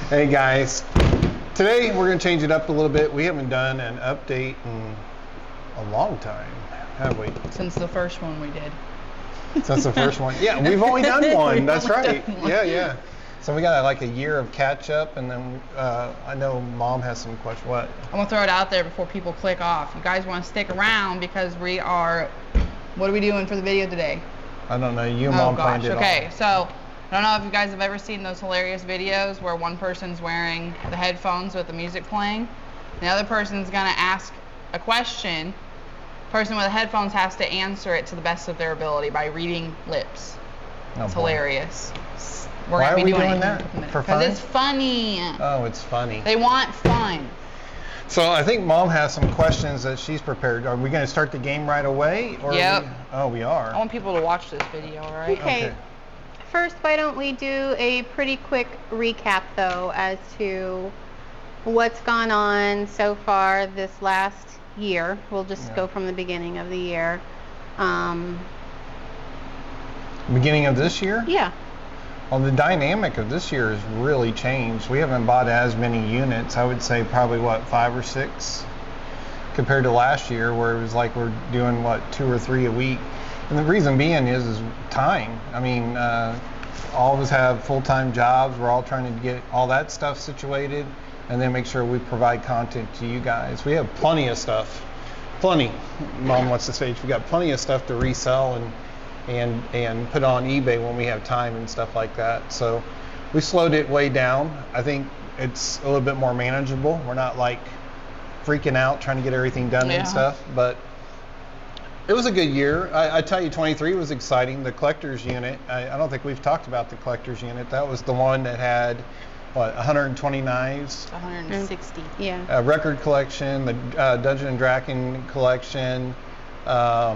Hey guys, today we're going to change it up a little bit. We haven't done an update in a long time, have we? Since the first one we did. Since the first one? Yeah, we've only done one. We've That's only right. done one. Yeah. So we got like a year of catch up, and then I know Mom has some questions. What? I'm going to throw it out there before people click off. You guys want to stick around because we are, what are we doing for the video today? I don't know. You and Mom planned it all. Okay, so I don't know if you guys have ever seen those hilarious videos where one person's wearing the headphones with the music playing. The other person's going to ask a question. The person with the headphones has to answer it to the best of their ability by reading lips. It's hilarious. Why are we doing that? For fun? Because it's funny. Oh, it's funny. They want fun. So I think Mom has some questions that she's prepared. Are we going to start the game right away? Or Yep. We are. I want people to watch this video, all right? Okay. First, why don't we do a pretty quick recap, though, as to what's gone on so far this last year. We'll just go from the beginning of the year. Beginning of this year? Yeah. Well, the dynamic of this year has really changed. We haven't bought as many units. I would say probably, 5 or 6 compared to last year, where it was like we're doing, 2 or 3 a week. And the reason being is time. I mean, all of us have full-time jobs. We're all trying to get all that stuff situated and then make sure we provide content to you guys. We have plenty of stuff. Plenty. Mom wants to stage. We got plenty of stuff to resell and put on eBay when we have time and stuff like that. So we slowed it way down. I think it's a little bit more manageable. We're not like freaking out trying to get everything done and stuff, but it was a good year. I tell you, 23 was exciting. The collector's unit, I don't think we've talked about the collector's unit. That was the one that had 120 knives? 160. Yeah. A record collection, the Dungeon and Dragon collection, the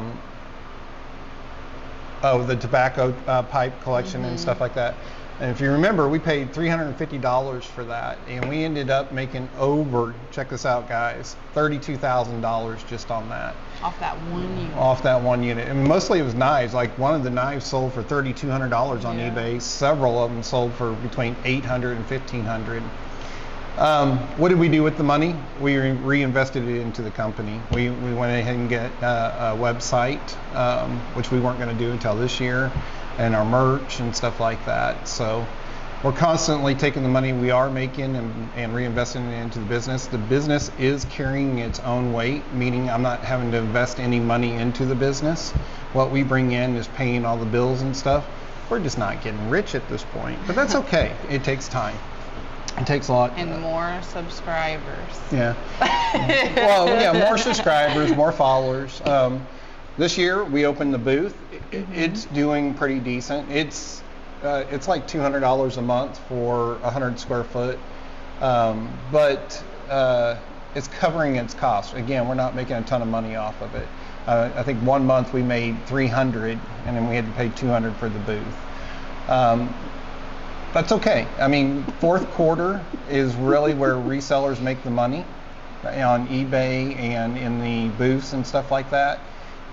tobacco pipe collection and stuff like that. And if you remember, we paid $350 for that, and we ended up making over, check this out guys, $32,000 just on that. Off that one unit. Off that one unit. And mostly it was knives. Like one of the knives sold for $3,200 on eBay. Several of them sold for between $800 and $1,500. What did we do with the money? We reinvested it into the company. We went ahead and get a website, which we weren't going to do until this year, and our merch and stuff like that. So we're constantly taking the money we are making and reinvesting it into the business. The business is carrying its own weight, meaning I'm not having to invest any money into the business. What we bring in is paying all the bills and stuff. We're just not getting rich at this point, but that's okay. It takes time. It takes a lot. And more subscribers. Yeah. Well, yeah, more subscribers, more followers. This year we opened the booth. It's doing pretty decent. It's like $200 a month for 100 square foot, but it's covering its cost. Again, we're not making a ton of money off of it. I think one month we made $300, and then we had to pay $200 for the booth. That's okay. I mean, fourth quarter is really where resellers make the money on eBay and in the booths and stuff like that.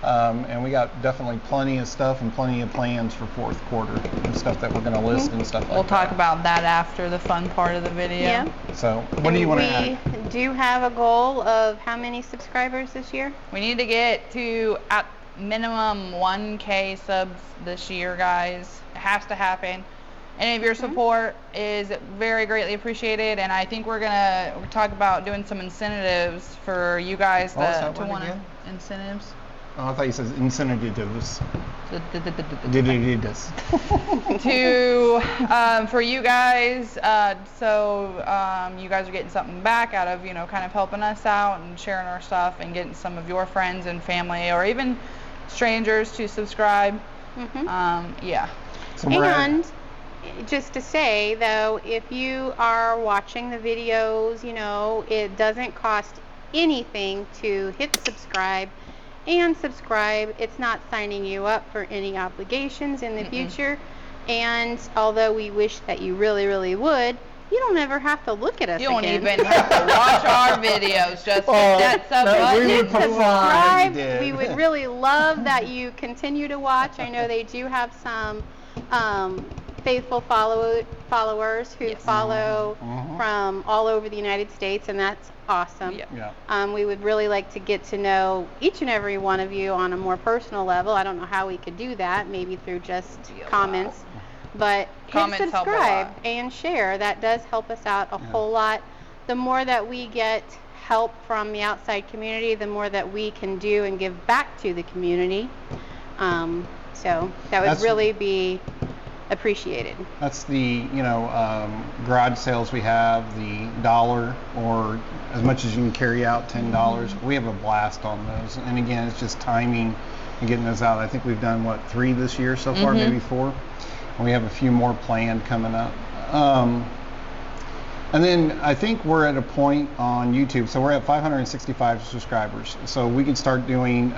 And we got definitely plenty of stuff and plenty of plans for fourth quarter and stuff that we're going to list and stuff like that. We'll talk about that after the fun part of the video. Yeah. So what do you want to add? We do have a goal of how many subscribers this year? We need to get to at minimum 1K subs this year, guys. It has to happen. Any of your support is very greatly appreciated, and I think we're gonna talk about doing some incentives for you guys to want to incentives. Oh, I thought you said incentives. For you guys, so you guys are getting something back out of kind of helping us out and sharing our stuff and getting some of your friends and family or even strangers to subscribe. Yeah. So and just to say, though, if you are watching the videos, it doesn't cost anything to hit subscribe and subscribe. It's not signing you up for any obligations in the future. And although we wish that you really, really would, you don't ever have to look at us You don't again. even have to watch our videos. Just hit that sub button. we would Subscribe. did. We would really love that you continue to watch. I know they do have some faithful followers who Yes. follow Mhm. from all over the United States, and that's awesome. Yep. Yeah. We would really like to get to know each and every one of you on a more personal level. I don't know how we could do that, maybe through just Yeah. comments. But Comments hit help a subscribe lot. and share. That does help us out a whole lot. The more that we get help from the outside community, the more that we can do and give back to the community. So that would That's- really be appreciated. That's the, garage sales we have, the $1 or as much as you can carry out, $10. We have a blast on those. And again, it's just timing and getting those out. I think we've done, 3 this year so far, maybe 4. And we have a few more planned coming up. And then I think we're at a point on YouTube. So we're at 565 subscribers. So we can start doing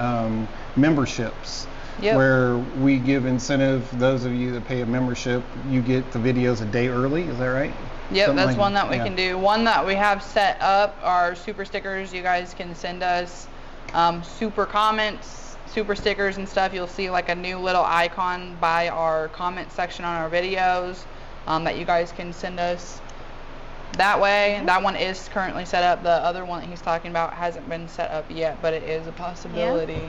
memberships. Yep. Where we give incentive, those of you that pay a membership, you get the videos a day early, is that right? Yep, Something that's like- one that we yeah. can do. One that we have set up are super stickers. You guys can send us super comments, super stickers and stuff. You'll see like a new little icon by our comment section on our videos that you guys can send us that way. That one is currently set up. The other one that he's talking about hasn't been set up yet, but it is a possibility.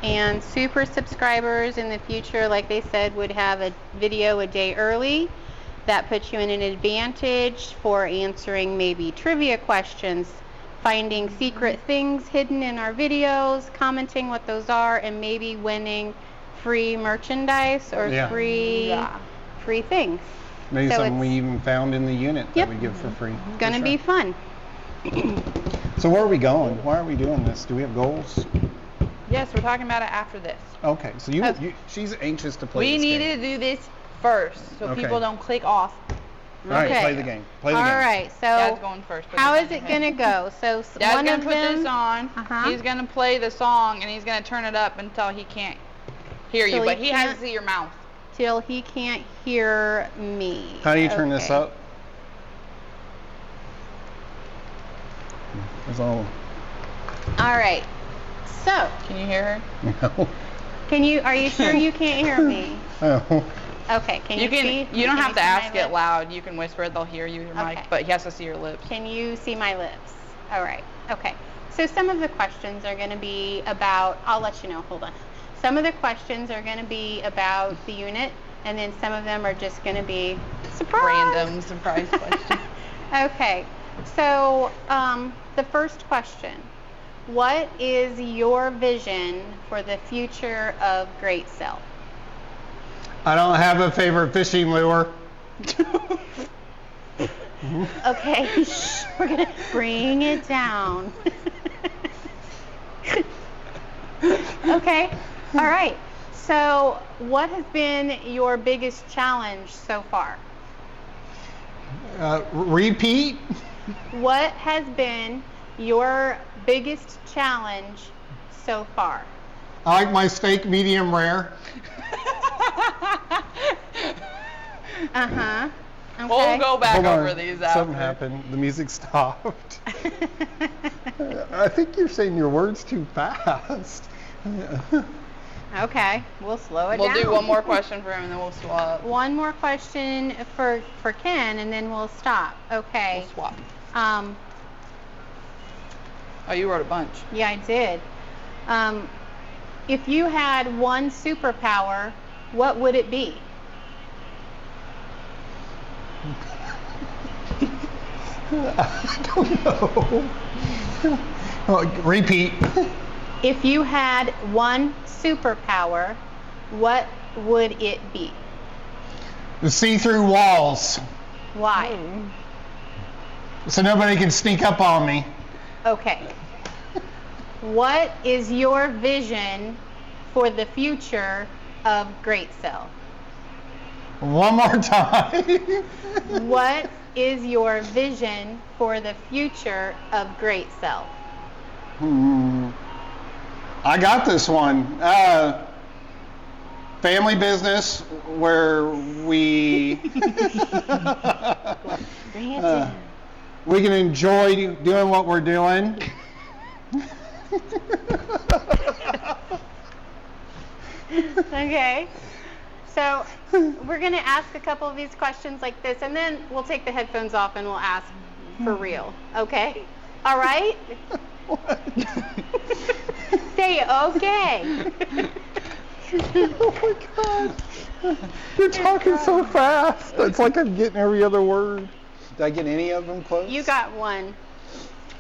And super subscribers in the future, like they said, would have a video a day early. That puts you in an advantage for answering maybe trivia questions, finding secret things hidden in our videos, commenting what those are, and maybe winning free merchandise or Yeah. free things. Maybe So something we it's- even found in the unit Yep. that we give for free. Gonna For be sure. fun. So where are we going? Why are we doing this? Do we have goals? Yes, we're talking about it after this. Okay, so she's anxious to play We this need game. to do this first so Okay. people don't click off. All right, Okay. play the game. Play the All game. right, Dad's so going first. how is it gonna go? So Dad's one gonna of put them, this on. Uh-huh. He's gonna play the song and he's gonna turn it up until he can't hear you, Till he but he has can't- to see your mouth. till he can't hear me. How do you turn this Okay. up? That's all. All right. So, Can you hear her? No. are you sure you can't hear me? Oh. Okay, can you see? You don't can have to see my ask it lips? loud. You can whisper it. They'll hear you, your mic, Okay. but he has to see your lips. Can you see my lips? All right. Okay. So some of the questions are going to be about, I'll let you know, hold on. Some of the questions are going to be about the unit, and then some of them are just going to be surprise. Random surprise question. Okay. So the first question, what is your vision for the future of Great Cell? I don't have a favorite fishing lure. Okay, shh, we're gonna bring it down. Okay, all right. So, what has been your biggest challenge so far? Repeat. What has been your biggest challenge so far? I like my steak medium rare. Uh-huh. Okay. We'll go back Hold on. over these after. Something happened. The music stopped. I think you're saying your words too fast. Okay, we'll slow it We'll down. do one more question for him and then we'll swap. One more question for Ken, and then we'll stop. Okay. We'll swap. Um, Oh, you wrote a bunch. yeah, I did. If you had one superpower, what would it be? I don't know. Oh, repeat. If you had one superpower, what would it be? The see-through walls, Why? so nobody can sneak up on me. Okay. What is your vision for the future of Great Cell? One more time. What is your vision for the future of Great Cell? I got this one. Family business where we Bring it in. we can enjoy doing what we're doing. Okay. So we're going to ask a couple of these questions like this, and then we'll take the headphones off and we'll ask for real. Okay? All right? Say okay. Oh my God. You're talking so fast. It's like I'm getting every other word. Did I get any of them close? You got one.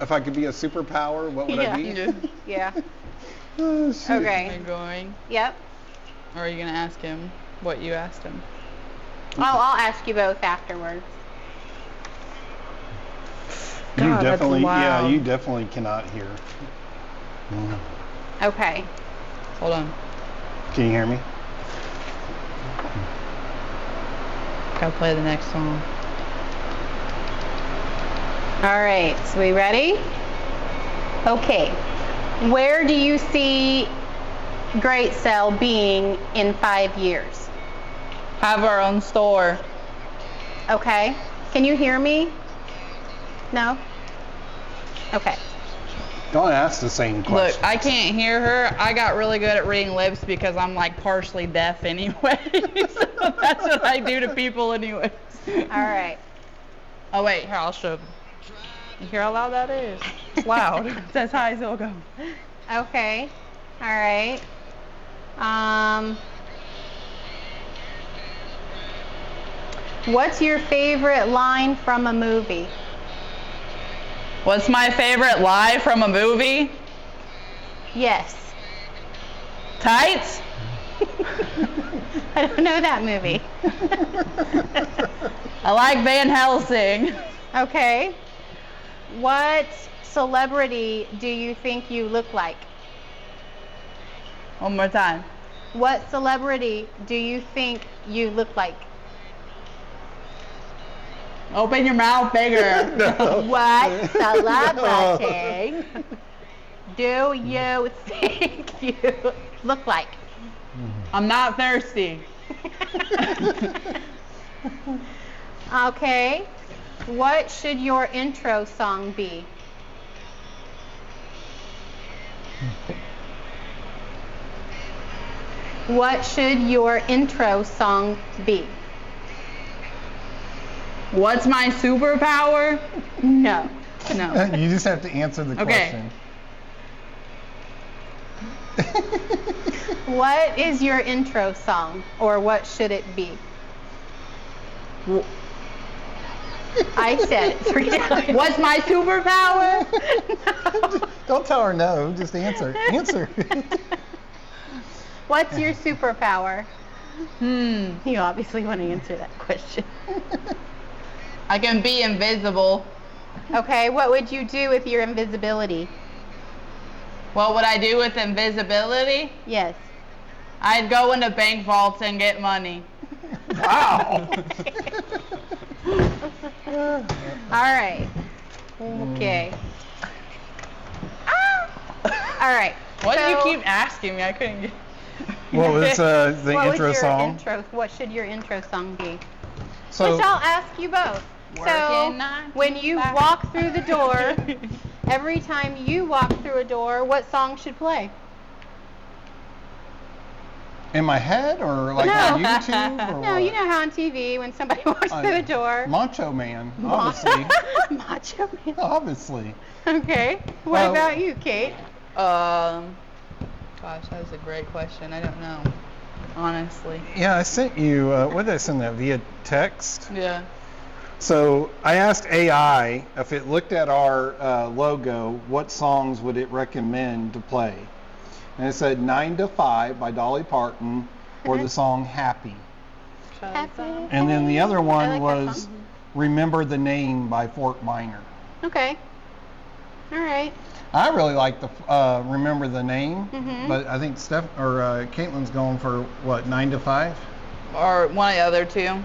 If I could be a superpower, what would I be? Yeah. Oh, shoot. Am I Okay. going? Yep. Or are you gonna ask him what you asked him? Oh, I'll ask you both afterwards. You God, that's definitely, yeah, loud. you definitely cannot hear. Okay. Hold on. Can you hear me? Gotta play the next song. All right. So we ready? Okay. Where do you see Great Sale being in 5 years? Have our own store. Okay. Can you hear me? No? Okay. Don't ask the same question. Look, I can't hear her. I got really good at reading lips because I'm like partially deaf anyway. So that's what I do to people anyways. All right. Oh wait, here I'll show them. You hear how loud that is? It's loud. It's as high as it'll go. Okay. All right. What's your favorite line from a movie? What's my favorite lie from a movie? Yes. Tights? I don't know that movie. I like Van Helsing. Okay. What celebrity do you think you look like? One more time. What celebrity do you think you look like? Open your mouth bigger. What celebrity do you think you look like? I'm not thirsty. Okay. What should your intro song be? What should your intro song be? What's my superpower? No. No. You just have to answer the Okay. question. What is your intro song, or what should it be? I said it 3 times. What's my superpower? Don't tell her no. Just answer. Answer. What's your superpower? Hmm. You obviously want to answer that question. I can be invisible. Okay, what would you do with your invisibility? What would I do with invisibility? Yes. I'd go into bank vaults and get money. Wow. All right. Okay. All right. What do you so keep asking me? I couldn't get... What was the what was intro your song? intro? What should your intro song be? So Which I'll ask you both. So Working 9 to when you 5. walk through the door, every time you walk through a door, what song should play? in my head or like No. on YouTube or No, what? you know how on TV when somebody walks through the door. Macho Man, obviously. Macho Man. Obviously. Okay. What Well- about you, Kate? Gosh, that was a great question. I don't know, honestly. Yeah, I sent you, what did I send that, via text? Yeah. So I asked AI if it looked at our logo, what songs would it recommend to play? And it said 9 to 5 by Dolly Parton or the song Happy. Happy. And then the other I one like that was song. Remember the Name by Fort Minor. Okay. All right. I really like the Remember the Name, Mhm. but I think Caitlin's going for what, 9 to 5? Or one of the other two.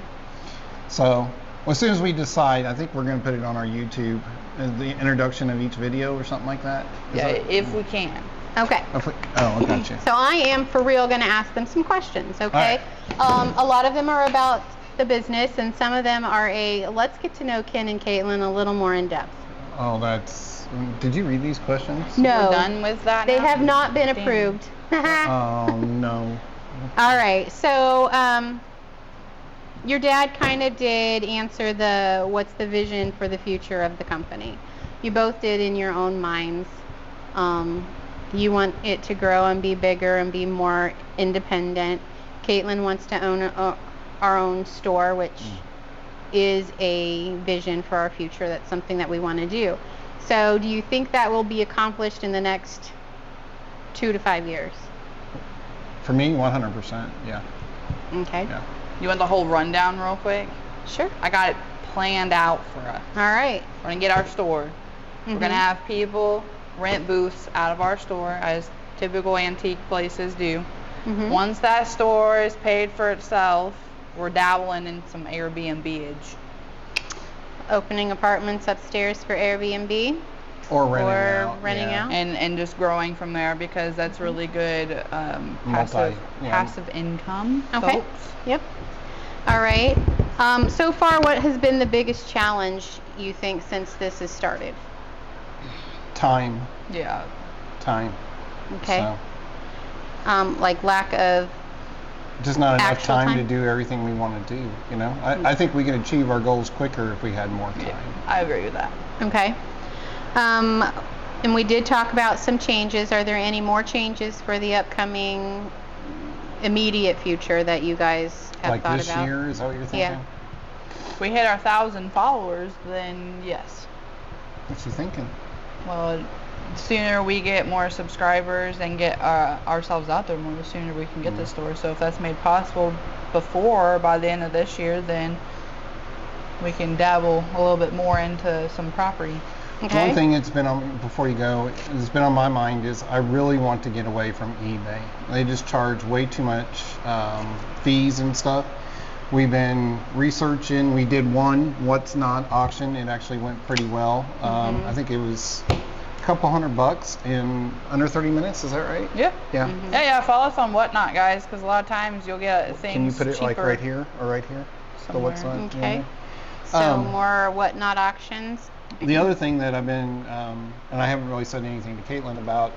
So well, as soon as we decide, I think we're going to put it on our YouTube, the introduction of each video or something like that. Is Yeah, that- if we can. Okay. Oh, I got you. So I am for real going to ask them some questions, okay? A lot of them are about the business, and some of them are let's get to know Ken and Caitlin a little more in depth. Oh, did you read these questions? No, We're done with that they now? have not been Damn. approved. Oh, no. All right. So, your dad kind of did answer what's the vision for the future of the company. You both did in your own minds. You want it to grow and be bigger and be more independent. Caitlin wants to own our own store, which is a vision for our future. That's something that we want to do. So do you think that will be accomplished in the next 2 to 5 years? For me, 100%. Yeah. Okay. Yeah. You want the whole rundown real quick? Sure. I got it planned out for us. All right. We're gonna get our store. We're gonna have people rent booths out of our store, as typical antique places do. Once that store is paid for itself, we're dabbling in some Airbnb-age. Opening apartments upstairs for Airbnb Or renting or out. renting yeah. out. And just growing from there, because that's really good passive income, Okay. folks. Yep. All right. So far, what has been the biggest challenge you think since this has started? Time. Yeah. Time. Okay. So, Like lack of. just not enough Actual time to time? do everything we want to do. You know, I think we can achieve our goals quicker if we had more time. I agree with that. Okay. And we did talk about some changes. Are there any more changes for the upcoming immediate future that you guys have Like thought this about? year, is that what you're thinking? Yeah. If we hit our 1,000 followers, then yes. What you thinking? Well, the sooner we get more subscribers and get ourselves out there more, the sooner we can get the store. So if that's made possible before, by the end of this year, then we can dabble a little bit more into some property. Okay. One thing that's been on, before you go, has been on my mind is I really want to get away from eBay. They just charge way too much fees and stuff. We've been researching. We did one What's Not auction. It actually went pretty well. I think it was a couple $100 in under 30 minutes. Is that right? Yeah. Yeah. Yeah. Follow us on Whatnot, guys, because a lot of times you'll get things Can you put it like cheaper right here or right here? The What's Not. Okay. yeah. So more Whatnot auctions. The other thing that I've been, and I haven't really said anything to Caitlin about,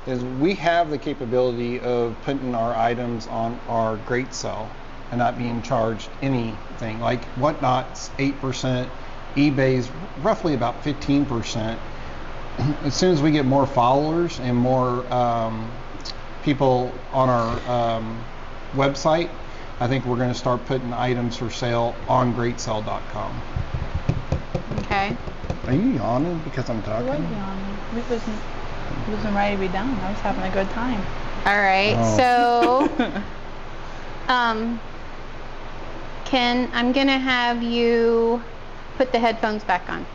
is we have the capability of putting our items on our great sale and not being charged anything. Like Whatnot's 8%, eBay's roughly about 15%. As soon as we get more followers and more people on our website, I think we're going to start putting items for sale on greatsale.com. Okay. Are you yawning because I'm talking? We wasn't ready to be done. I was having a good time. All right. Oh. So, I'm gonna have you put the headphones back on.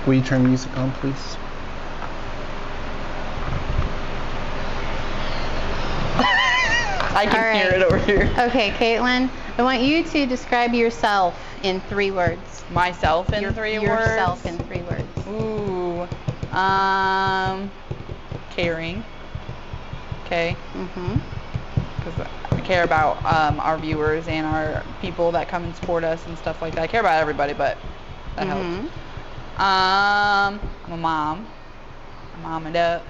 Will you turn music on, please? I can All hear right. it over here. Okay, Caitlin, I want you to describe yourself in 3 words. Myself in 3 words. Yourself in 3 words. Ooh. Caring. Okay. Because I care about our viewers and our people that come and support us and stuff like that. I care about everybody, but that helps. I'm a mom. I'm mommed up.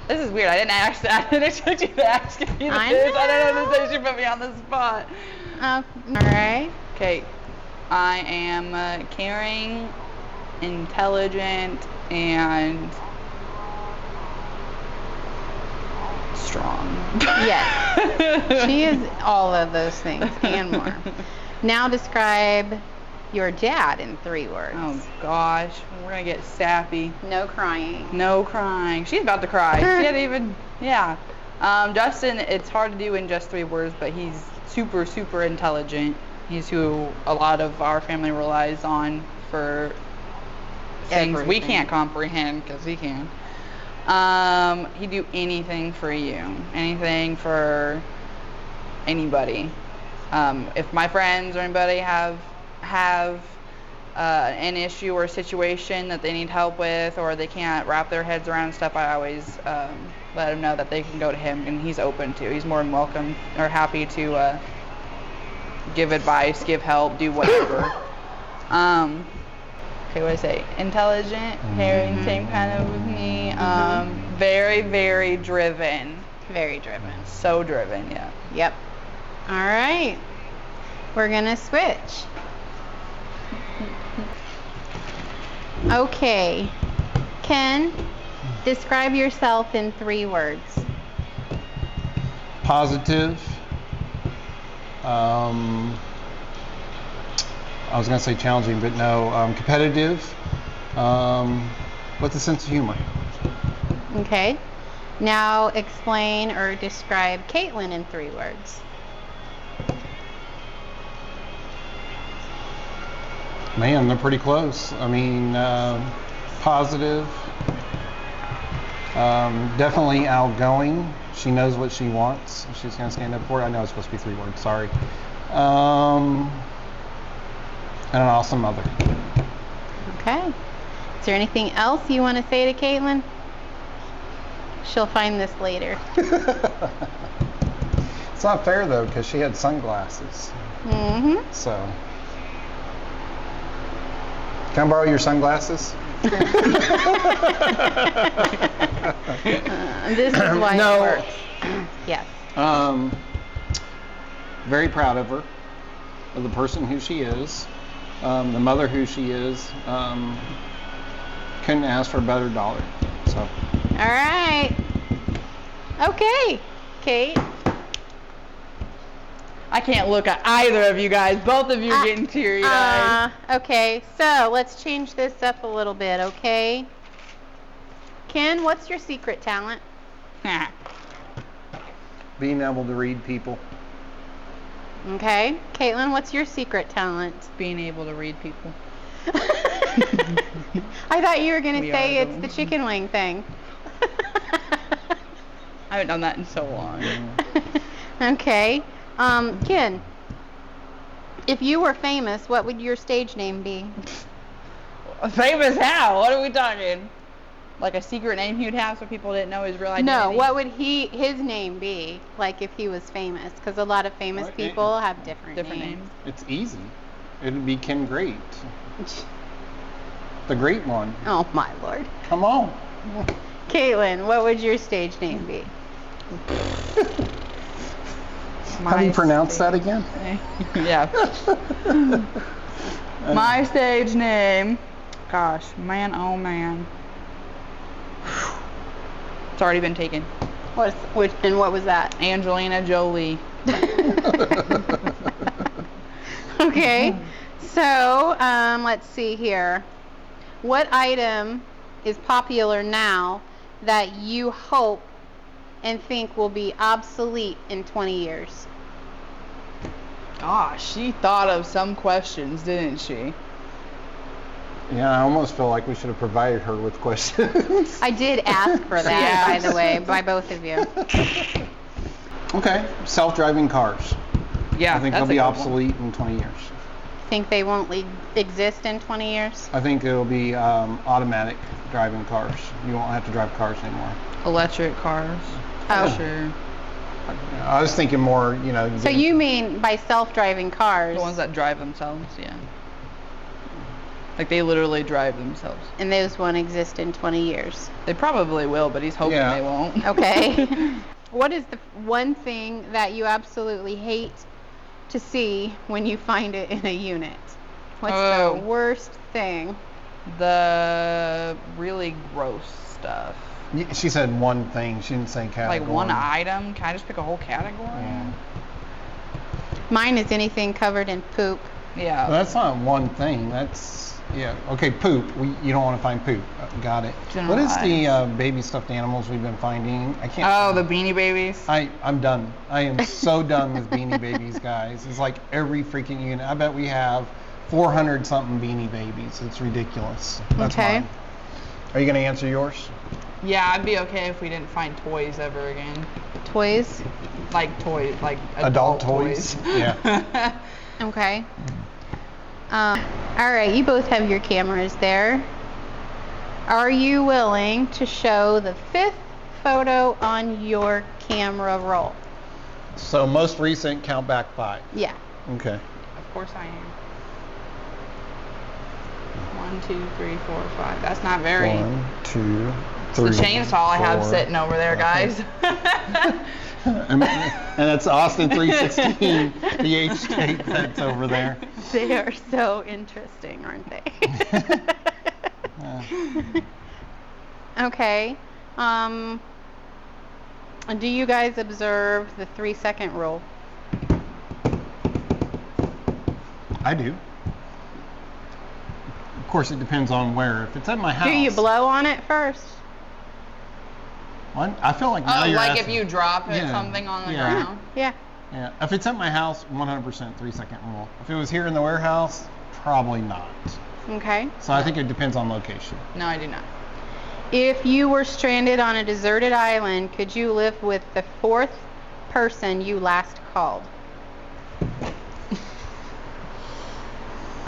This is weird. I didn't expect you to ask me this. I I don't know if you put me on the spot. All right. Okay. I am caring, intelligent, and strong. Yes. She is all of those things and more. Now describe your dad in 3 words. Oh gosh, we're gonna get sappy. No crying. No crying. She's about to cry. She didn't even. Yeah. Justin, it's hard to do in just 3 words, but he's super, super intelligent. He's who a lot of our family relies on for things we Everything. can't comprehend, because he can. He'd do anything for you, anything for anybody. If my friends or anybody have an issue or a situation that they need help with, or they can't wrap their heads around stuff, I always let them know that they can go to him, and he's open to. He's more than welcome or happy to give advice, give help, do whatever. Okay, what did I say? Intelligent, caring, same kind of with me. Very, very driven. Very driven. So driven, yeah. Yep. All right. We're going to switch. Okay. Ken, describe yourself in 3 words. Positive. I was going to say challenging, but no. Competitive. With a sense of humor. Okay. Now explain or describe Caitlin in 3 words. Man, they're pretty close. I mean, positive. Definitely outgoing. She knows what she wants. She's going to stand up for it. I know it's supposed to be 3 words. Sorry. And an awesome mother. Okay. Is there anything else you want to say to Caitlin? She'll find this later. It's not fair though, because she had sunglasses. Mm-hmm. So, can I borrow your sunglasses? This is why No. it works. Yes. Very proud of her, of the person who she is, the mother who she is. Couldn't ask for a better daughter. So. All right. Okay. Kate. I can't look at either of you guys. Both of you are getting teary-eyed. Okay, so let's change this up a little bit, okay? Ken, what's your secret talent? Being able to read people. Okay. Caitlin, what's your secret talent? Being able to read people. I thought you were going to We say are it's the chicken wing thing. I haven't done that in so long. Okay. Ken, if you were famous, what would your stage name be? Famous how? What are we talking? Like a secret name he would have so people didn't know his real identity? No, what would his name be, like if he was famous? Because a lot of famous What? people have different names. names. It's easy. It'd be Ken Great. The great one. Oh my lord. Come on. Caitlin, what would your stage name be? How do you pronounce that again? Yeah. My stage name. Gosh, man, oh man. It's already been taken. What was that? Angelina Jolie. Okay. So, let's see here. What item is popular now that you hope and think will be obsolete in 20 years? Gosh, she thought of some questions, didn't she? Yeah, I almost feel like we should have provided her with questions. I did ask for that, Yeah. by the way, by both of you. Okay, self-driving cars. Yeah, I think that's they'll be a good one. obsolete in 20 years. Think they won't exist in 20 years? I think it'll be automatic driving cars. You won't have to drive cars anymore. Electric cars. Oh. For sure. I was thinking more, So you mean by self-driving cars, The ones that drive themselves, yeah. Like they literally drive themselves. and those won't exist in 20 years? They probably will, but he's hoping Yeah. they won't. Okay. What is the one thing that you absolutely hate to see when you find it in a unit? What's Oh. the worst thing? The really gross stuff. She said one thing. She didn't say category. Like one item. Can I just pick a whole category? Yeah. Mine is anything covered in poop. Yeah. Well, that's not one thing. That's, yeah. Okay, poop. You don't want to find poop. Got it. What is the baby stuffed animals we've been finding? I can't. Oh, the Beanie Babies. I'm done. I am so done with Beanie Babies, guys. It's like every freaking unit. I bet we have 400 something Beanie Babies. It's ridiculous. That's Okay. mine. Are you going to answer yours? Yeah, I'd be okay if we didn't find toys ever again. Toys? Like toys, like Adult toys? Yeah. Okay. All right, you both have your cameras there. Are you willing to show the 5th photo on your camera roll? So most recent, count back 5. Yeah. Okay. Of course I am. 1, 2, 3, 4, 5. That's not very. 1, 2, It's the 3, chainsaw I have 4, sitting over there, guys. and that's Austin 316, the H-tape that's over there. They are so interesting, aren't they? Okay. Do you guys observe the 3-second rule? I do. Of course, it depends on where. If it's at my house. Do you blow on it first? What? I feel like now Oh, you're like asking. if you drop it, Yeah. something on the Yeah. ground? Yeah. Yeah. If it's at my house, 100% 3-second rule. If it was here in the warehouse, probably not. Okay. So I think it depends on location. No, I do not. If you were stranded on a deserted island, could you live with the 4th person you last called?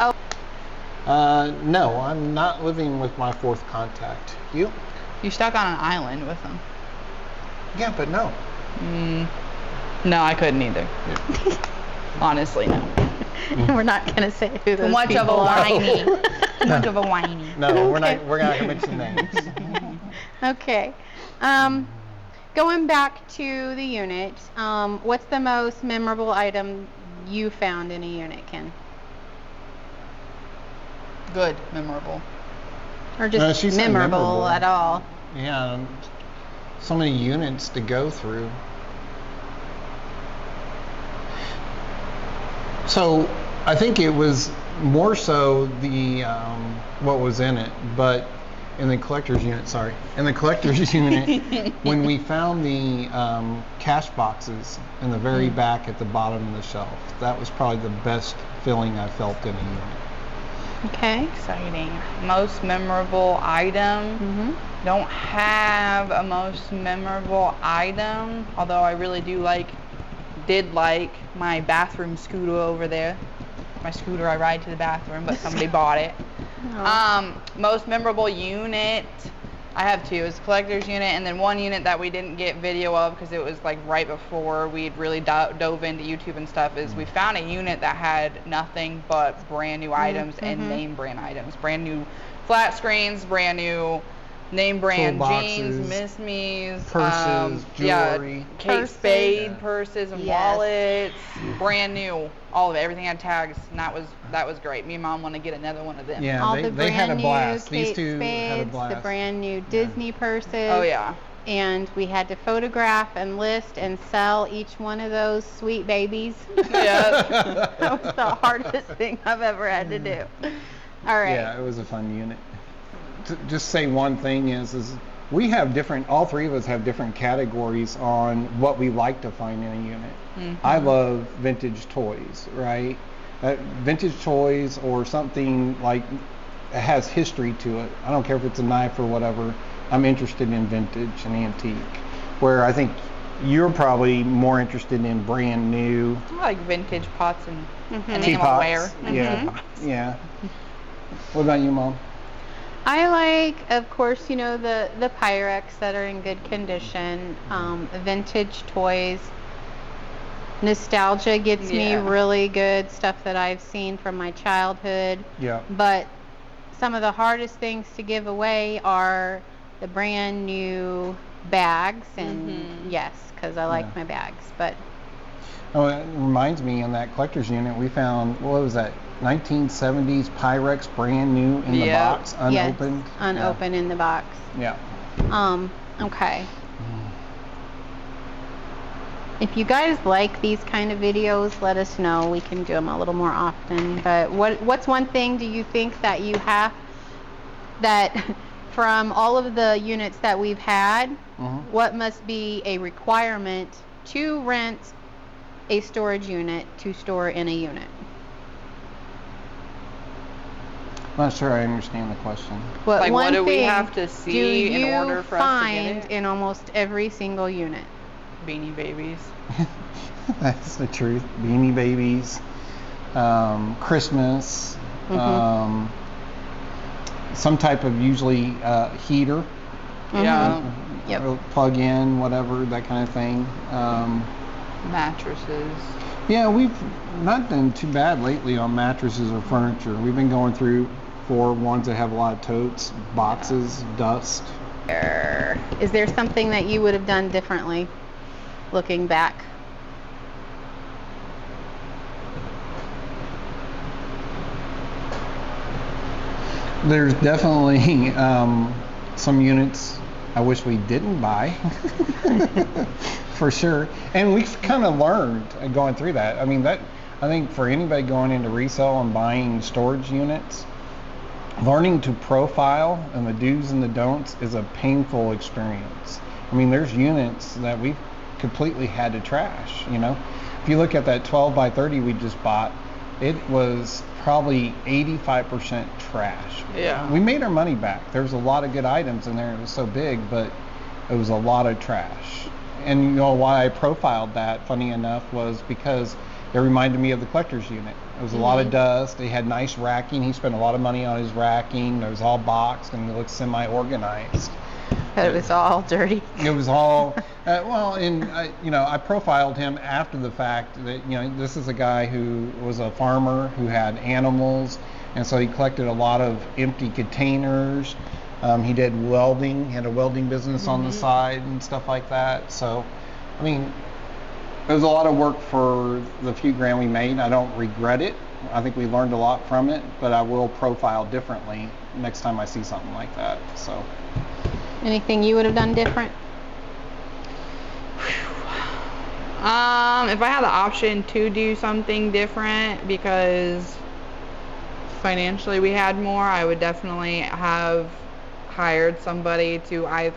Oh, No, I'm not living with my 4th contact. You? You stuck on an island with them. Yeah, but no. No, I couldn't either. Honestly, no. we're not gonna say who those Too much of a people are. whiny. Too much of a whiny. No, we're not gonna mention names. Okay. Going back to the unit, what's the most memorable item you found in a unit, Ken? Good, memorable. Or No, just she said memorable, memorable. at all? Yeah, so many units to go through. So I think it was more so the what was in it, but in the collector's unit, in the collector's unit, when we found the cash boxes in the very back at the bottom of the shelf, that was probably the best feeling I felt in a unit. Okay. Exciting. Most memorable item. Don't have a most memorable item, although I really did like my bathroom scooter over there. My scooter I ride to the bathroom, but somebody bought it. Most memorable unit, I have 2. It's collector's unit, and then one unit that we didn't get video of because it was like right before we'd really dove into YouTube and stuff, is we found a unit that had nothing but brand new items and name brand items. Brand new flat screens, brand new name brand jeans, boxes, Miss Me's, purses, jewelry. Kate Purses. Spade purses and Yes. wallets, brand new, all of it. Everything had tags, and that was great. Me and Mom want to get another one of them. Yeah, All they, the they had a brand blast. new These Kate 2 had a Spades, blast. the brand new Disney purses. Oh yeah. And we had to photograph and list and sell each one of those sweet babies. Yeah. That was the hardest thing I've ever had to do. All right. Yeah, it was a fun unit. To just say one thing is we have all 3 of us have different categories on what we like to find in a unit. I love vintage toys, right? Vintage toys or something like that has history to it. I don't care if it's a knife or whatever. I'm interested in vintage and antique. Where I think you're probably more interested in brand new I like vintage pots and teapots. enamelware. Yeah, yeah. What about you, Mom? I like, of course, the Pyrex that are in good condition, vintage toys. Nostalgia gets me Yeah. really good stuff that I've seen from my childhood. Yeah. But some of the hardest things to give away are the brand new bags, and yes, because I like my bags. But Oh, it reminds me, in that collector's unit, we found, what was that, 1970s Pyrex brand new in the Yep. box, unopened? yes, unopened in the box. Yeah. Okay. If you guys like these kind of videos, let us know. We can do them a little more often. But what's one thing do you think that you have that from all of the units that we've had, what must be a requirement to rent a storage unit to store in a unit? I'm not sure I understand the question. Like, what one do we thing have to see in order for us to get find it? in almost every single unit? Beanie Babies. That's the truth. Beanie Babies, Christmas, some type of usually heater, Yeah. Yep. or plug in, whatever, that kind of thing. Mattresses. Yeah, we've not done too bad lately on mattresses or furniture. We've been going through for ones that have a lot of totes, boxes, dust. Is there something that you would have done differently looking back? There's definitely some units I wish we didn't buy, for sure. And we've kind of learned going through that. I mean, I think for anybody going into resale and buying storage units, learning to profile and the do's and the don'ts is a painful experience. I mean, there's units that we've completely had to trash, you know. If you look at that 12 by 30 we just bought, it was probably 85% trash. Yeah. We made our money back. There was a lot of good items in there. It was so big, but it was a lot of trash. And you know why I profiled that, funny enough, was because it reminded me of the collector's unit. It was a lot of dust. They had nice racking. He spent a lot of money on his racking. It was all boxed and it looked semi-organized. But it was all dirty. It was all, I profiled him after the fact that, you know, this is a guy who was a farmer who had animals, and so he collected a lot of empty containers. He did welding. He had a welding business on the side and stuff like that. So, I mean, it was a lot of work for the few grand we made. I don't regret it. I think we learned a lot from it, but I will profile differently next time I see something like that. So. Anything you would have done different? If I had the option to do something different because financially we had more, I would definitely have hired somebody to either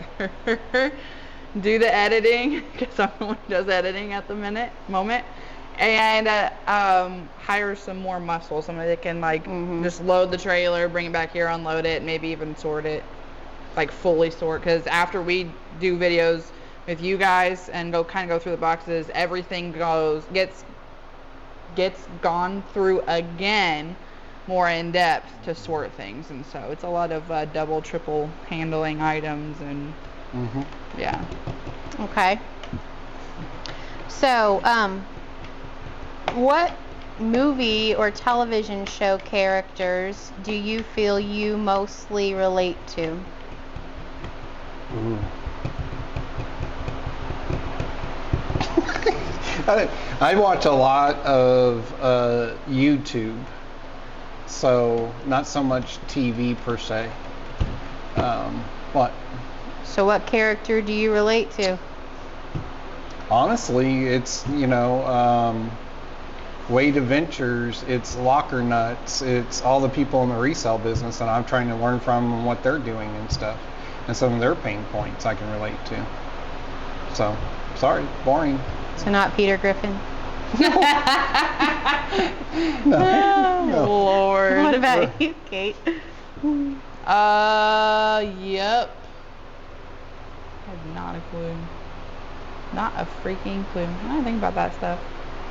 do the editing, because I'm the one who does editing at the moment, and hire some more muscle, somebody that can just load the trailer, bring it back here, unload it, maybe even sort it, like fully sort, because after we do videos with you guys and go through the boxes, everything gets gone through again more in depth to sort things, and so it's a lot of double, triple handling items, and yeah. Okay. So, what movie or television show characters do you feel you mostly relate to? I watch a lot of YouTube, so not so much TV per se. What? So what character do you relate to? Honestly, it's, Wade Adventures, it's Locker Nuts, it's all the people in the resale business, and I'm trying to learn from what they're doing and stuff, and some of their pain points I can relate to. So, sorry, boring. So not Peter Griffin? No. Lord. What about you, Kate? Yep. I have not a clue. Not a freaking clue. I don't think about that stuff.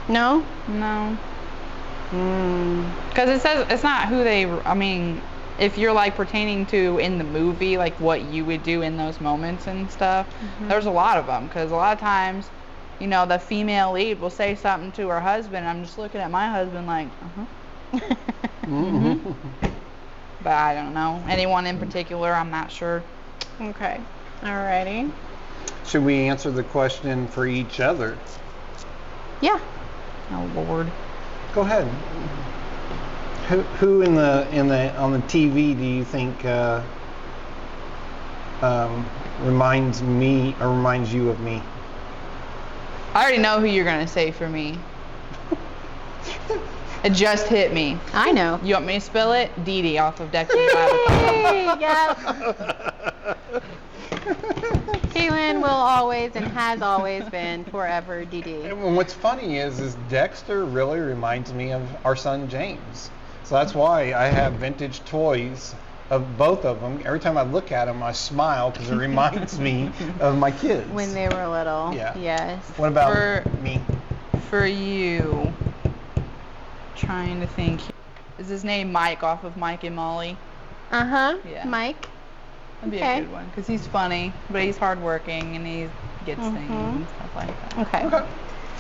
No? No. Because it says it's not who they. I mean, if you're pertaining to in the movie, what you would do in those moments and stuff. There's a lot of them, because a lot of times, the female lead will say something to her husband. And I'm just looking at my husband But I don't know. Anyone in particular, I'm not sure. Okay. Alrighty. Should we answer the question for each other? Yeah. Oh Lord. Go ahead. Who on the TV do you think reminds me or reminds you of me? I already know who you're gonna say for me. It just hit me. I know. You want me to spell it? Dee Dee off of Dexter's Yay! Yep. Kaylin will always and has always been forever DD. And what's funny is Dexter really reminds me of our son James. So that's why I have vintage toys of both of them. Every time I look at them, I smile because it reminds me of my kids. When they were little. Yeah. Yes. What about me? For you, trying to think. Is his name Mike off of Mike and Molly? Uh-huh. Yeah. Mike. That'd be Okay. a good one, because he's funny, but he's hardworking and he gets things and stuff like that. Okay.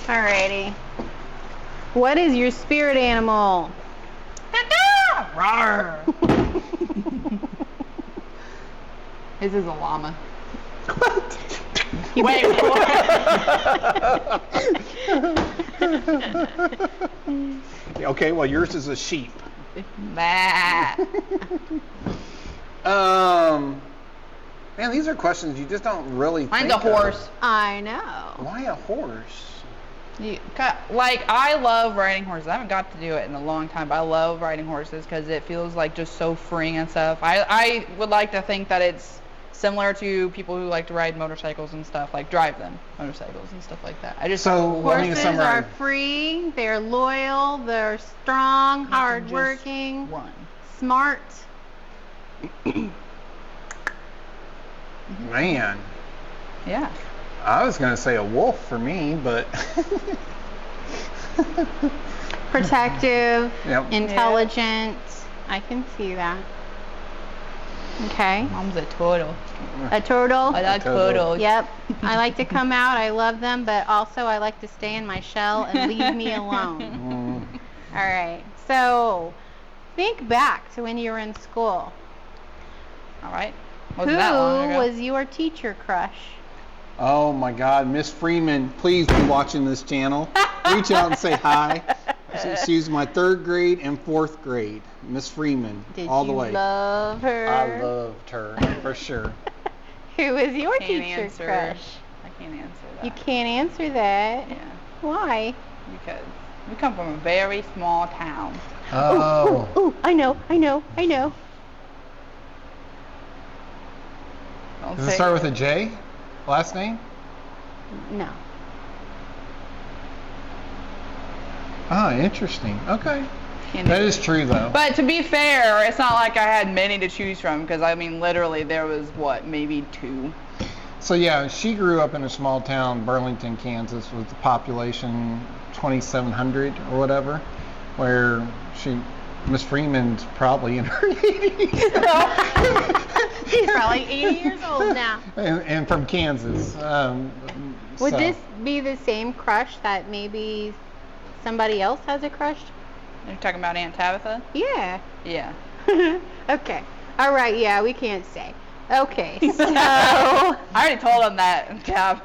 Alrighty. What is your spirit animal? Rawr. His is a llama. Wait, what? Okay, well yours is a sheep. Bah. Man, these are questions you just don't really Mine's think a horse. I know. Why a horse? Like, I love riding horses. I haven't got to do it in a long time, but I love riding horses because it feels like just so freeing and stuff. I would like to think that it's similar to people who like to ride motorcycles and stuff, like drive them, motorcycles and stuff like that. I just So let me Horses summarize. are free, they're loyal, they're strong, you can just hardworking, run. smart. Man, Yeah. I was gonna say a wolf for me, but Protective, Yep. intelligent. I can see that. Okay. Mom's a turtle. A turtle. I like turtle. turtles. Yep. I like to come out. I love them, but also I like to stay in my shell and leave me alone. All right. So, think back to when you were in school. All right. Who Wasn't that long ago. was your teacher crush? oh my God, Miss Freeman, please be watching this channel. Reach out and say hi. She was my 3rd grade and 4th grade, Miss Freeman, Did all the you way. love her? I loved her for sure. Who was your Can't teacher answer. crush? I can't answer that. You can't answer that. Yeah. Why? Because we come from a very small town. Oh, Ooh, I know. Don't does it say start with a J? Last name? No. Ah, interesting. Okay. Can't That do is true though. But to be fair, it's not like I had many to choose from because I mean, literally, there was what, maybe 2. So yeah, she grew up in a small town, Burlington, Kansas, with the population 2,700 or whatever, where Miss Freeman's probably in her 80s. She's probably 80 years old now. and from Kansas. Would so- this be the same crush that maybe somebody else has a crush? You're talking about Aunt Tabitha? Yeah. Yeah. Okay. All right. Yeah, we can't say. Okay. So I already told him that, Tab.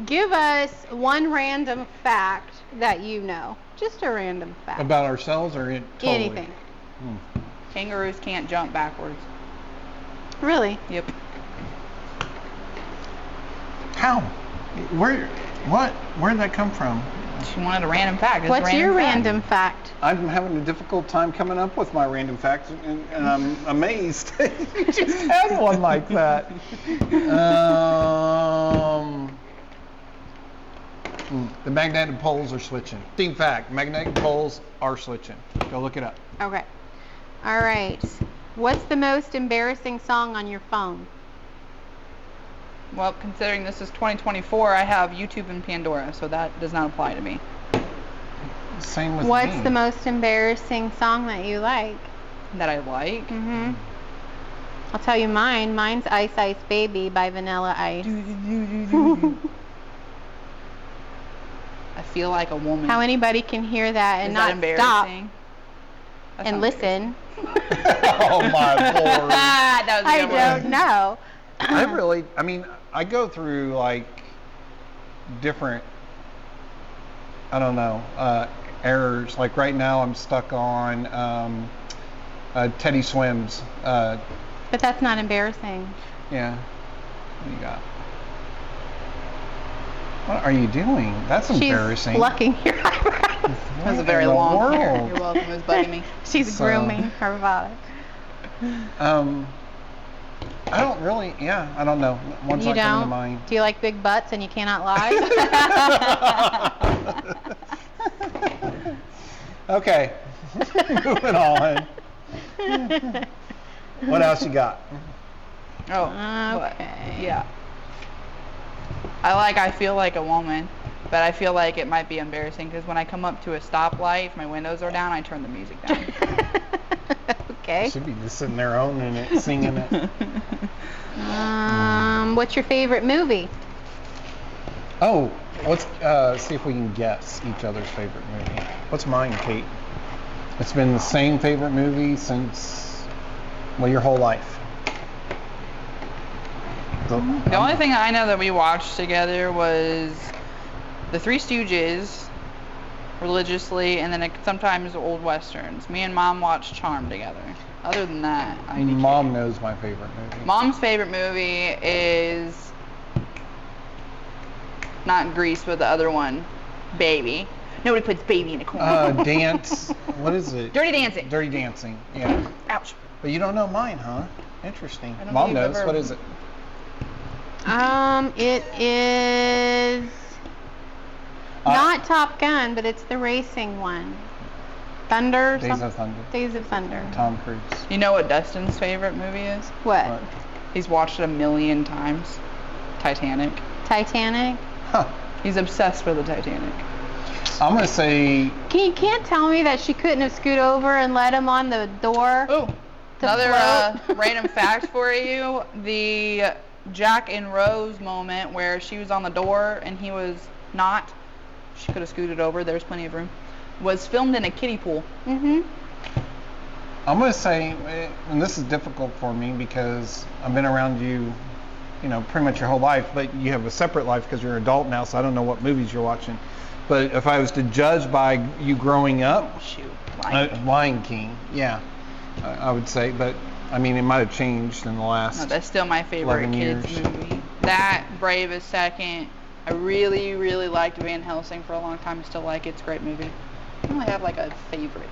give us one random fact that you know. Just a random fact. About ourselves or totally? anything. Kangaroos can't jump backwards. Really? Yep. How? Where? What? Where did that come from? She wanted a random fact. It's a What's your fact. random fact? I'm having a difficult time coming up with my random facts, and I'm amazed. You just had one like that. The magnetic poles are switching. Team fact: magnetic poles are switching. Go look it up. Okay. All right. What's the most embarrassing song on your phone? Well, considering this is 2024, I have YouTube and Pandora, so that does not apply to me. Same with What's me. the most embarrassing song that you like? That I like. Mm-hmm. I'll tell you mine. Mine's Ice Ice Baby by Vanilla Ice. I feel like a woman. How anybody can hear that and Is not that stop embarrassing? That's and not listen? Oh my lord! That was a I good one. don't know. I mean, I go through like different, I don't know, errors. Like right now I'm stuck on Teddy Swims. But that's not embarrassing. Yeah. What do you got? What are you doing? That's embarrassing. She's plucking your eyebrows. That was a What very in the long hair. world? You're welcome. It was biting me. She's So- grooming her father. I don't really, I don't know. One's You not coming to don't? mind. Do you like big butts and you cannot lie? Okay. Moving on. What else you got? Oh. Okay. Yeah. I feel like a woman, but I feel like it might be embarrassing because when I come up to a stoplight, if my windows are down, I turn the music down. Okay. Should be just sitting there owning it, singing it. What's your favorite movie? Oh, let's see if we can guess each other's favorite movie. What's mine, Kate? It's been the same favorite movie since, well, your whole life. The only thing I know that we watched together was The Three Stooges religiously, and then sometimes old westerns. Me and Mom watched Charm together. Other than that, IDK. Mom knows my favorite movie. Mom's favorite movie is not Grease, but the other one, Baby. Nobody puts Baby in a corner. Dance. What is it? Dirty Dancing. Dirty Dancing. Yeah. Ouch. But you don't know mine, huh? Interesting. I don't Mom believe knows. I've What ever- is it? It is not Top Gun, but it's the racing one. Thunder. Days of Thunder. Days of Thunder. Tom Cruise. You know what Dustin's favorite movie is? What? What? He's watched it 1,000,000 times. Titanic. Titanic. Huh. He's obsessed with the Titanic. I'm gonna say You can't tell me that she couldn't have scooted over and let him on the door. Oh, To another float. random fact for you: the Jack and Rose moment where she was on the door and he was not. She could have scooted over. There's plenty of room. Was filmed in a kiddie pool. Mm-hmm. I'm gonna say, and this is difficult for me because I've been around you, pretty much your whole life, but you have a separate life because you're an adult now, so I don't know what movies you're watching. But if I was to judge by you growing up, Shoot. Lion King, yeah, I would say. But I mean, it might have changed in the last. No, that's still my favorite 11 kids years. movie. That, Brave is second. I really, really liked Van Helsing for a long time. I still like it. It's a great movie. I don't really have like a favorite.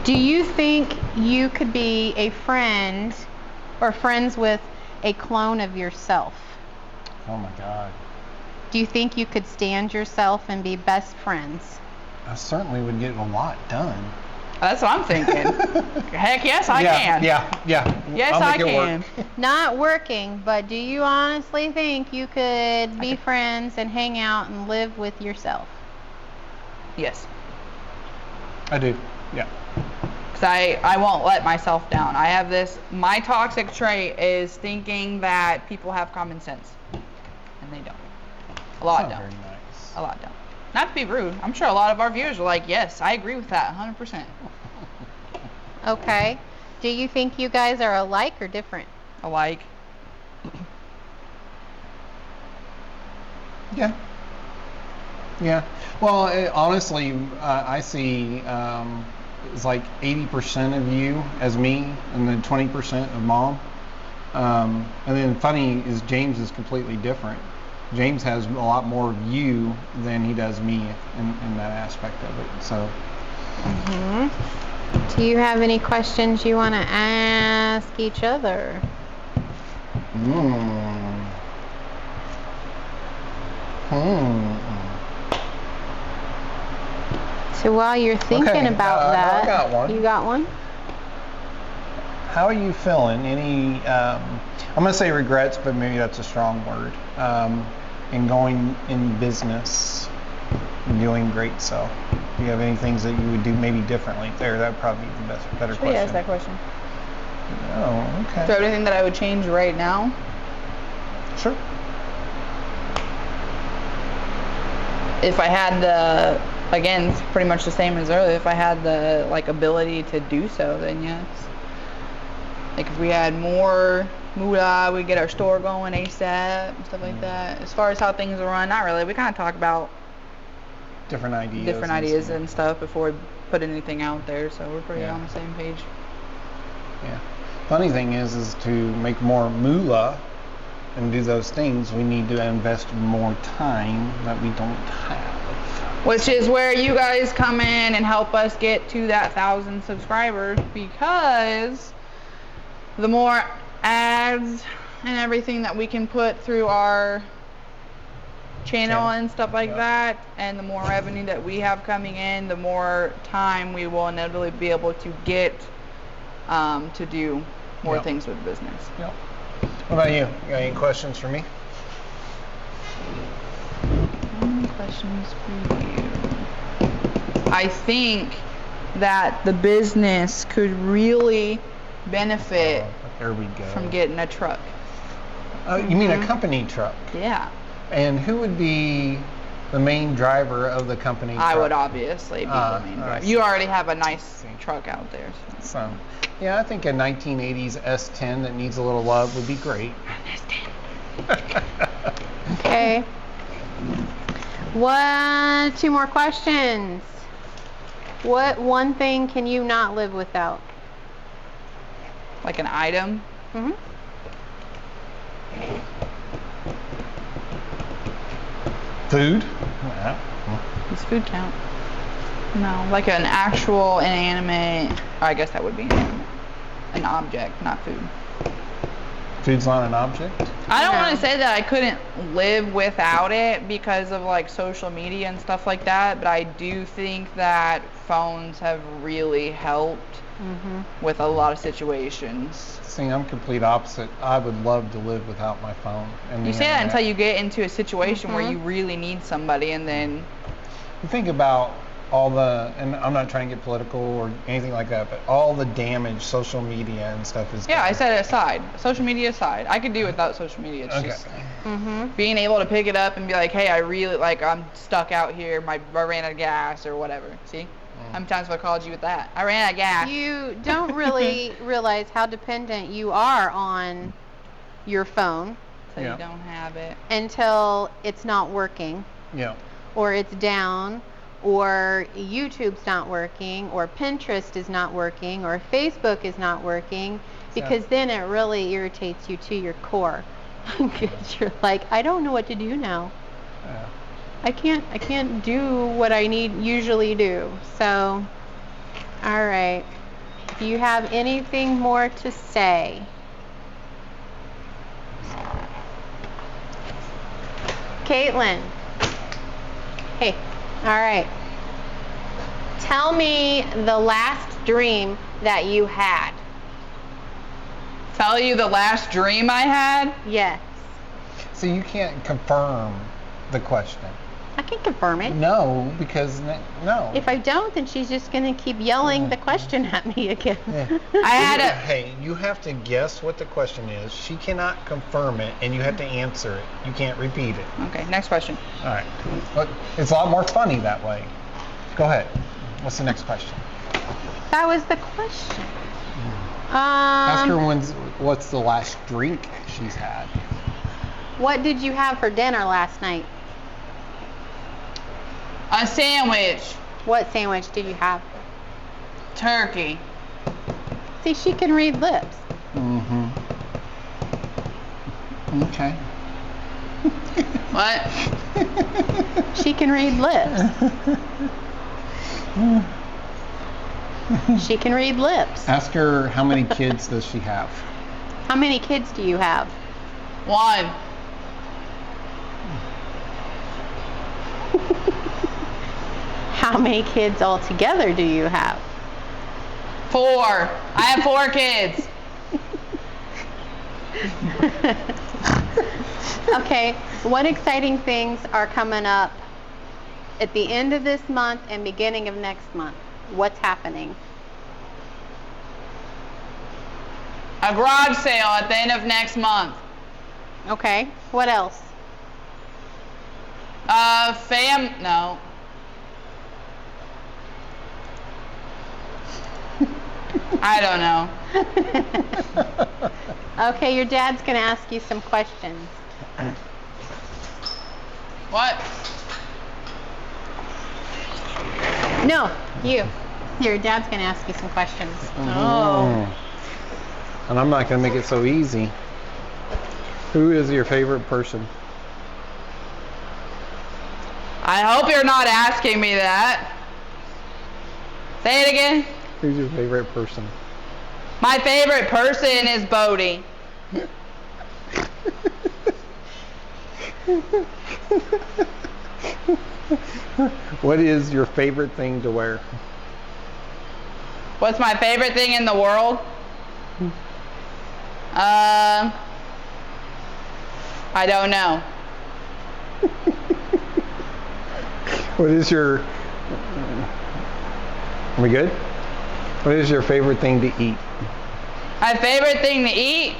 Do you think you could be a friend or friends with a clone of yourself? Oh my God. Do you think you could stand yourself and be best friends? I certainly would get a lot done. That's what I'm thinking. Heck yes, I can. Yeah. Yes, I'll I make it can. work. Not working, but do you honestly think you could be friends and hang out and live with yourself? Yes. I do. Yeah. Because I won't let myself down. I have this, my toxic trait is thinking that people have common sense. And they don't. A lot Not don't. very nice. A lot don't. Not to be rude. I'm sure a lot of our viewers are like, yes, I agree with that 100%. Okay. Do you think you guys are alike or different? Alike. Yeah. Yeah. Well, honestly, I see it's like 80% of you as me, and then 20% of Mom. And then funny is James is completely different. James has a lot more of you than he does me in that aspect of it. So. Do you have any questions you want to ask each other? So while you're thinking Okay, about that, I got one. you got one? How are you feeling? Any, I'm going to say regrets, but maybe that's a strong word, in going in business and doing great so? Do you have any things that you would do maybe differently there? That would probably be the better Should question. we ask that question? Oh, okay. So everything that I would change right now? Sure. If I had the, again, it's pretty much the same as earlier, if I had the ability to do so, then yes. Like if we had more moolah, we'd get our store going ASAP and stuff like that. As far as how things are run, not really. We kind of talk about Different ideas. and stuff before we put anything out there, so we're pretty Yeah. on the same page. Yeah. Funny thing is to make more moolah and do those things, we need to invest more time that we don't have. Which is where you guys come in and help us get to that 1,000 subscribers, because the more ads and everything that we can put through our channel and stuff like that, and the more revenue that we have coming in, the more time we will inevitably be able to get to do more Yep. things with business. Yep. What about you? You got any questions for me? Any questions for you? I think that the business could really benefit There we go. from getting a truck. You mean a company truck? Yeah. And who would be the main driver of the company truck? I would obviously be the main I driver. see. You already have a nice truck out there. So. So, yeah, I think a 1980s S10 that needs a little love would be great. Okay. 2 more questions. What one thing can you not live without? Like an item. Mm-hmm. Food? Yeah. Does food count? No, like an actual inanimate. I guess that would be inanimate. An object, not food. Food's not an object? I don't No. want to say that I couldn't live without it because of like social media and stuff like that, but I do think that phones have really helped with a lot of situations. See, I'm complete opposite. I would love to live without my phone. And You the say that internet. until you get into a situation where you really need somebody, and then You think about all the, and I'm not trying to get political or anything like that, but all the damage social media and stuff is yeah, I doing. set it aside. Social media aside, I could do without social media. It's Okay. just being able to pick it up and be like, hey, I really I'm stuck out here. I ran out of gas or whatever. See, how many times have I called you with that? I ran out of gas. You don't really realize how dependent you are on your phone So Yeah. you don't have it. until it's not working, Yeah. or it's down, or YouTube's not working, or Pinterest is not working, or Facebook is not working, because then it really irritates you to your core. Because you're like, I don't know what to do now. Yeah. I can't do what I usually do. So, all right. Do you have anything more to say? Caitlin. Hey. All right. Tell me the last dream that you had. Tell you the last dream I had? Yes. So you can't confirm the question. I can confirm it. No, because no. If I don't, then she's just going to keep yelling the question at me again. Yeah. I had a Hey, you have to guess what the question is. She cannot confirm it, and you have to answer it. You can't repeat it. Okay, next question. All right. But it's a lot more funny that way. Go ahead. What's the next question? That was the question. Ask her what's the last drink she's had. What did you have for dinner last night? A sandwich. What sandwich did you have? Turkey. See, she can read lips. Mm-hmm. Okay. What? She can read lips. She can read lips. Ask her how many kids does she have? How many kids do you have? 1. How many kids altogether do you have? 4. I have 4 kids. Okay, what exciting things are coming up at the end of this month and beginning of next month? What's happening? A garage sale at the end of next month. Okay, what else? No. I don't know. Okay, your dad's going to ask you some questions. What? No, you. Your dad's going to ask you some questions. Oh. And I'm not going to make it so easy. Who is your favorite person? I hope you're not asking me that. Say it again. Who's your favorite person? My favorite person is Bodie. What is your favorite thing to wear? What's my favorite thing in the world? I don't know. What is your... Are we good? What is your favorite thing to eat? My favorite thing to eat?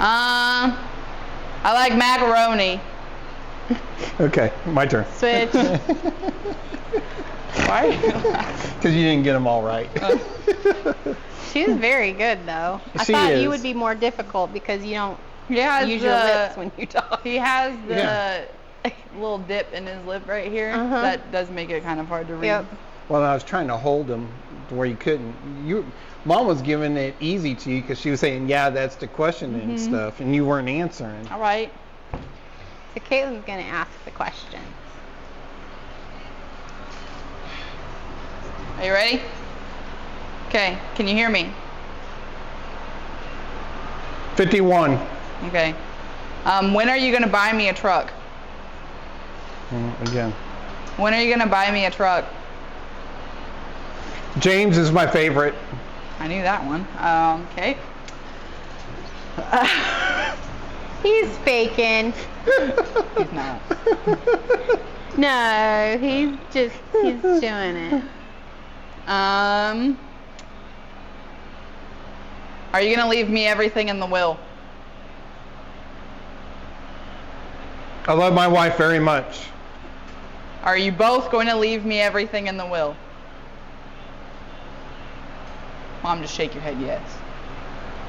I like macaroni. Okay, my turn. Switch. Why are you laughing? Because you didn't get them all right. She's very good, though. I She thought is. you would be more difficult because you don't He has use your lips when you talk. He has the Yeah. little dip in his lip right here. Uh-huh. That does make it kind of hard to read. Yep. Well, I was trying to hold them to where you couldn't. Mom was giving it easy to you because she was saying, yeah, that's the question and stuff, and you weren't answering. All right. So Caitlin's going to ask the question. Are you ready? Okay. Can you hear me? 51. Okay. When are you going to buy me a truck? Again. When are you going to buy me a truck? James is my favorite. I knew that one. Okay. He's faking. He's not. No, he's doing it. Are you going to leave me everything in the will? I love my wife very much. Are you both going to leave me everything in the will? Mom, just shake your head yes.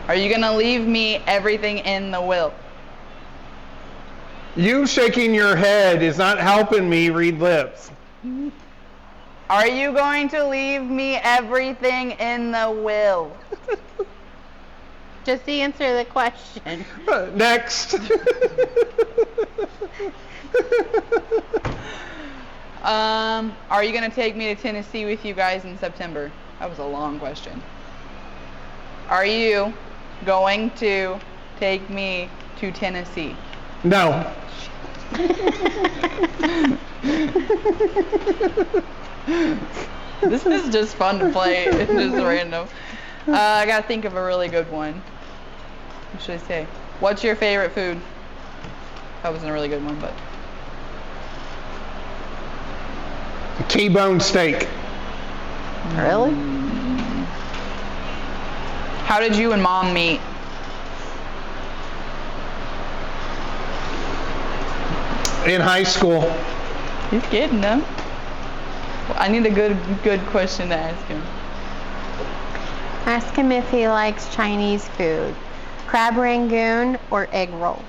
Are you going to leave me everything in the will? You shaking your head is not helping me read lips. Are you going to leave me everything in the will? Just answer the question. Next. Are you going to take me to Tennessee with you guys in September? That was a long question. Are you going to take me to Tennessee? No. This is just fun to play. It's just random. I gotta think of a really good one. What should I say? What's your favorite food? That wasn't a really good one, but. T-bone steak. Really? How did you and Mom meet? In high school. He's getting them. I need a good question to ask him. Ask him if he likes Chinese food. Crab rangoon or egg rolls?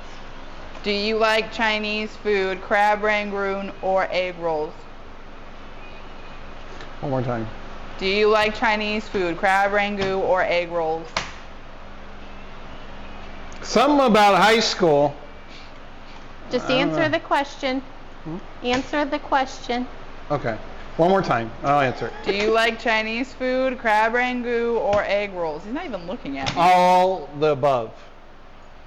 Do you like Chinese food, crab rangoon, or egg rolls? One more time. Do you like Chinese food, crab rangoon, or egg rolls? Something about high school. Just I don't answer know. the question. Answer the question. Okay. One more time. I'll answer it. Do you like Chinese food, crab rangoon, or egg rolls? He's not even looking at me. All the above.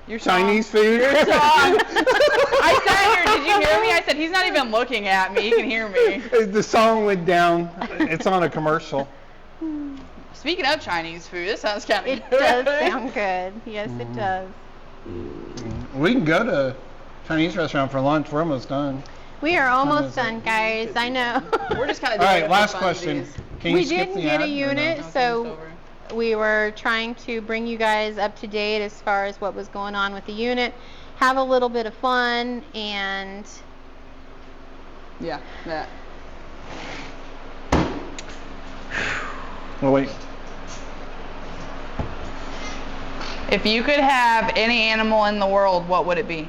Your song. Chinese food. Your song. I sat here. Did you hear me? I said he's not even looking at me. He can hear me. The song went down. It's on a commercial. Speaking of Chinese food, this sounds kind of It does sound good. Yes, it does. We can go to Chinese restaurant for lunch. We're almost done. We are almost done, guys. I know. We're just kind of All doing right, it last for question. funsies. Can you We skip didn't the get ad a or no? unit, No, so it's over. we were trying to bring you guys up to date as far as what was going on with the unit. Have a little bit of fun and Yeah, that. Oh, wait. If you could have any animal in the world, what would it be?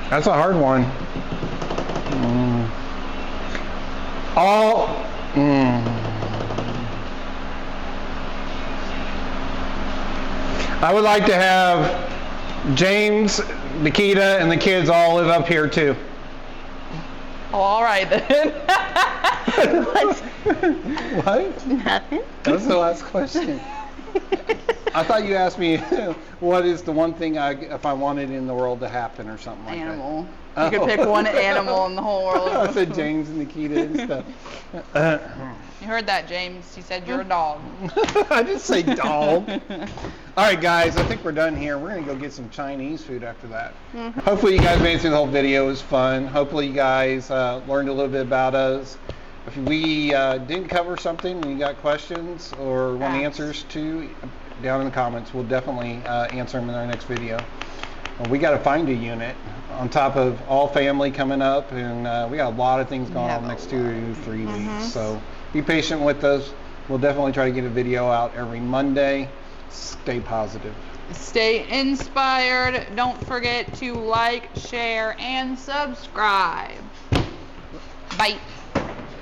That's a hard one. All. I would like to have James, Nikita, and the kids all live up here too. Oh, all right then. What? nothing. That was the last question. I thought you asked me what is the one thing if I wanted in the world to happen or something like Animal. that. You could pick one animal in the whole world. I said James and Nikita and stuff. You heard that, James. He said you're a dog. I didn't say dog. All right, guys, I think we're done here. We're going to go get some Chinese food after that. Hopefully you guys made it through the whole video. It was fun. Hopefully you guys learned a little bit about us. if we didn't cover something and you got questions or want Ask. answers to, down in the comments, we'll definitely answer them in our next video. We got to find a unit on top of all family coming up, and we got a lot of things going have on a next lot. 2 to 3 weeks. So be patient with us. We'll definitely try to get a video out every Monday. Stay positive. Stay inspired. Don't forget to like, share, and subscribe. Bye.